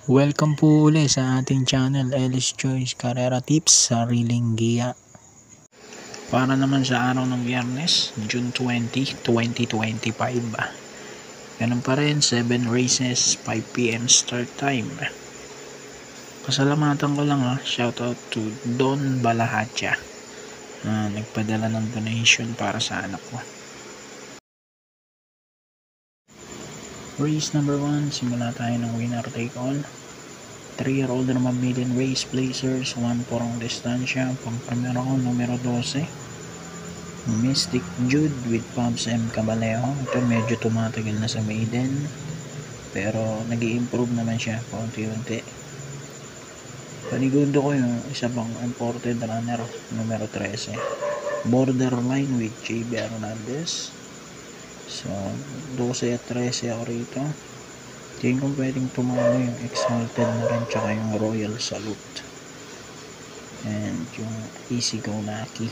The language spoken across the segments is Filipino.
Welcome po uli sa ating channel, Ellis Choice Carrera Tips, Sariling Giya. Para naman sa araw ng Biyernes, June 20, 2025. Ganun pa rin, 7 races, 5 PM start time. Pasalamatan ko lang shoutout to Don Balahatya na nagpadala ng donation para sa anak ko. Race number 1, simula tayo ng winner take all. 3-year-old naman maiden race placers, 1 porong distansya. Pang-primero ko numero 12, Mystic Jude with Pops M. Cabalejo. Ito medyo tumatagal na sa maiden, pero nag-i-improve naman siya paunti-unti. Panigundo ko yung isa pang imported runner, numero 13, Borderline with JB Hernandez. So 12 at 13 ako rito. Tingin kong pwedeng tumalo yung Exalted na rin, tsaka yung Royal Salute and yung Easy Go Naki.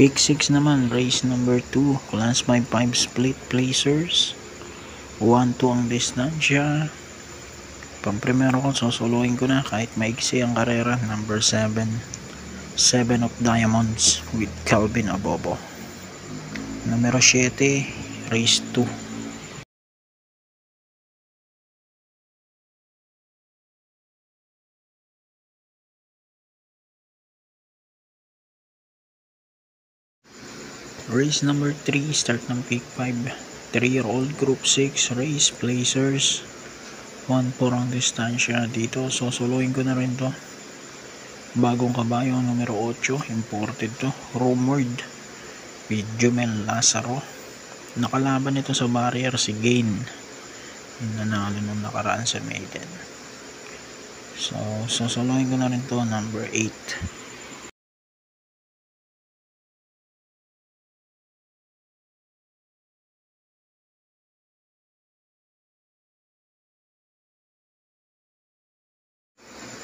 Pick 6 naman, race number 2, class 5-5 split placers, 1-2 ang distansya. Pang-primero ko, susuluin ko na kahit maiksi ang karera, number 7, 7 of Diamonds with Calvin Abobo. Numero 7, race 2. Race number 3, start ng pick 5, 3-year-old group 6 race placers, 1 porong distansya. Dito susuluin ko na rin to, bagong kabayo, numero 8, imported to, Rumored with Jumel Lazaro. Nakalaban ito sa barrier si Gain, yung nanalo nung nakaraan sa maiden. So susuluin ko na rin to, number 8.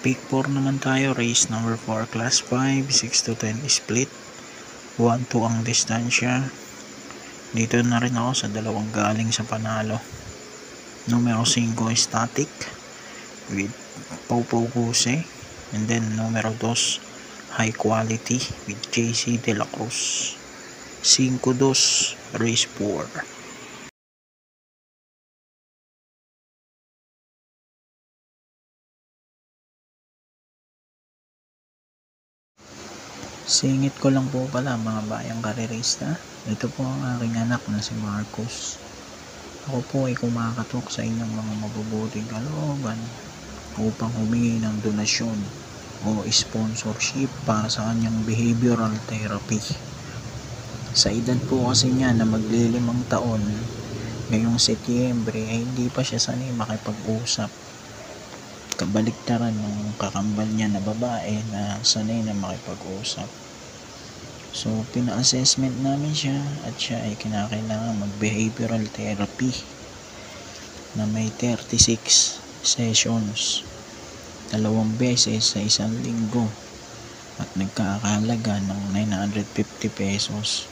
Pick 4 naman tayo, race number 4, class 5, 6-10 split, 1-2 ang distansya. Dito na rin ako sa dalawang galing sa panalo, numero 5 Static with Popo Guse, and then numero 2 High Quality with JC De La Cruz. 5-2 race 4. Singit ko lang po pala mga bayang karerista, ito po ang aking anak na si Marcos. Ako po ay kumakatok sa inyong mga mabubuting kalooban upang humingi ng donasyon o sponsorship para sa kanyang behavioral therapy. Sa edad po kasi niya na maglilimang taon, ngayong Setyembre ay hindi pa siya sanay makipag-usap. Kabaliktaran ng kakambal niya na babae na sanay na makipag-usap. So pina-assessment namin siya at siya ay kinakailangan mag-behavioral therapy na may 36 sessions, 2 beses sa isang linggo, at nagkakahalaga ng 950 pesos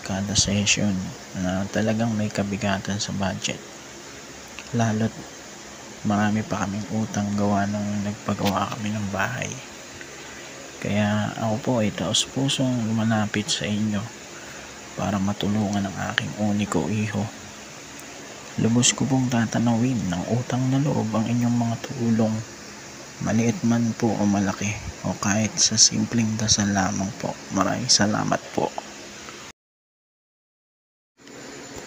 kada session, na talagang may kabigatan sa budget, lalo't marami pa kaming utang gawa nung nagpagawa kami ng bahay. Kaya ako po ay taos pusong lumalapit sa inyo para matulungan ang aking uniko iho. Lubos ko pong tatanawin ng utang na loob ang inyong mga tulong, maliit man po o malaki, o kahit sa simpleng dasal lamang po. Maraming salamat po.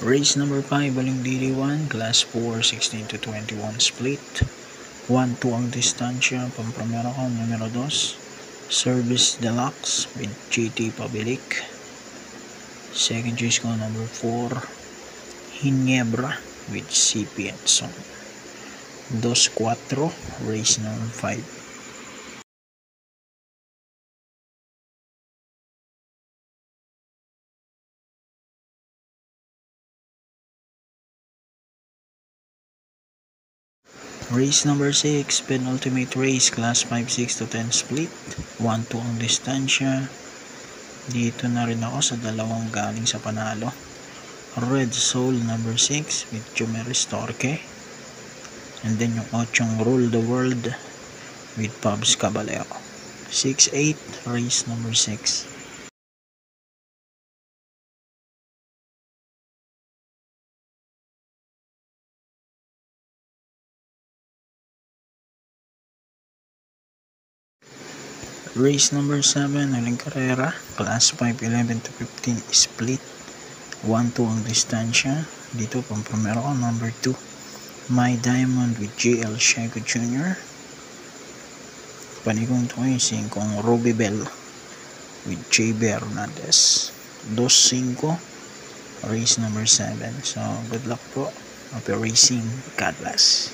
Race number 5, Balingdiri 1, class 4, 16-21 split, 1-2 ang distansya. Pang-primero ko, numero 2, Service Deluxe with GT Pabilik. Second choice ko, number 4, Hinebra with CP Edson. 2-4, race number 5. Race number 6, penultimate race, class 5, 6 to 10 split. 1-2 ang distansya. Dito na rin ako sa dalawang galing sa panalo. Red Soul number 6 with Jumeris Torque. And then yung 8 Rule the World with Pabs Caballero. 6-8, race number 6. Race number 7, huling karera, class 5, 11 to 15 split. 1-2 ang distansya. Dito pang primero ko, number 2, My Diamond with JL Shego Jr. Panigong ito yung 5 Ruby Bell with JB Hernandez. 2-5, race number 7. So good luck po. Happy racing. God bless.